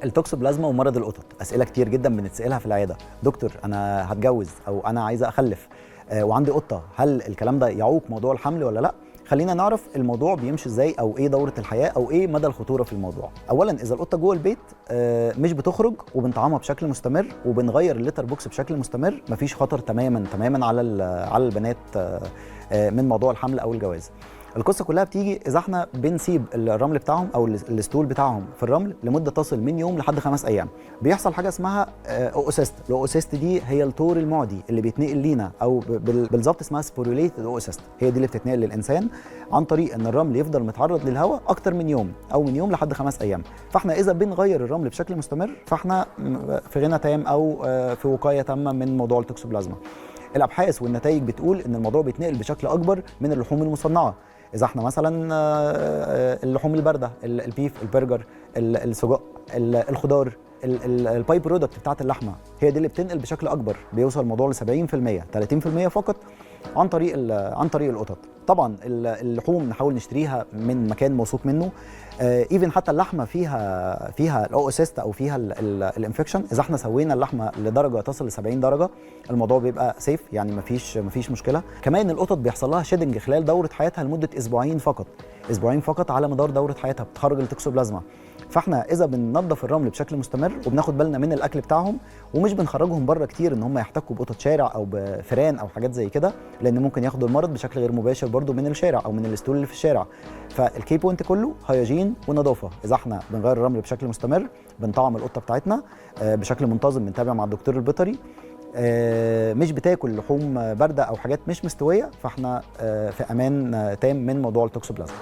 التوكسوبلازما ومرض القطط اسئله كتير جدا بنتسالها في العياده. دكتور انا هتجوز او انا عايزه اخلف وعندي قطه، هل الكلام ده يعوق موضوع الحمل ولا لا؟ خلينا نعرف الموضوع بيمشي ازاي او ايه دوره الحياه او ايه مدى الخطوره في الموضوع. اولا اذا القطه جوه البيت مش بتخرج وبنطعمها بشكل مستمر وبنغير الليتر بوكس بشكل مستمر، مفيش خطر تماما على البنات من موضوع الحمل او الجواز. القصه كلها بتيجي اذا احنا بنسيب الرمل بتاعهم او الستول بتاعهم في الرمل لمده تصل من يوم لحد 5 ايام. بيحصل حاجه اسمها اوسيست. الاوسيست دي هي الطور المعدي اللي بيتنقل لينا، او بالظبط اسمها سبوروليتد اوسيست. هي دي اللي بتتنقل للانسان عن طريق ان الرمل يفضل متعرض للهواء اكتر من يوم، او من يوم لحد 5 ايام. فاحنا اذا بنغير الرمل بشكل مستمر فاحنا في غنى تام او في وقايه تامه من موضوع التوكسوبلازما. الابحاث والنتائج بتقول ان الموضوع بيتنقل بشكل اكبر من اللحوم المصنعه. اذا احنا مثلا اللحوم البارده، البيف، البرجر، السجق، الخضار، الباي برودكت بتاعت اللحمه، هي دي اللي بتنقل بشكل اكبر. بيوصل الموضوع ل 70%، 30% فقط عن طريق القطط. طبعا اللحوم نحاول نشتريها من مكان موثوق منه. ايفن حتى اللحمه فيها الاوسيست او فيها الانفكشن. اذا احنا سوينا اللحمه لدرجه تصل ل 70 درجه الموضوع بيبقى سيف، يعني مفيش مشكله. كمان القطط بيحصل لها شيدنج خلال دوره حياتها لمده اسبوعين فقط على مدار دوره حياتها بتخرج التوكسوبلازما. فاحنا اذا بننظف الرمل بشكل مستمر وبناخد بالنا من الاكل بتاعهم ومش بنخرجهم بره كتير ان هم يحتكوا بقطط شارع او بفئران او حاجات زي كده، لان ممكن ياخدوا المرض بشكل غير مباشر برضو من الشارع او من الستول اللي في الشارع. فالكي بوينت كله هيجين ونظافه. اذا احنا بنغير الرمل بشكل مستمر، بنطعم القطه بتاعتنا بشكل منتظم، بنتابع مع الدكتور البيطري، مش بتاكل لحوم بارده او حاجات مش مستويه، فاحنا في امان تام من موضوع التوكسوبلازما.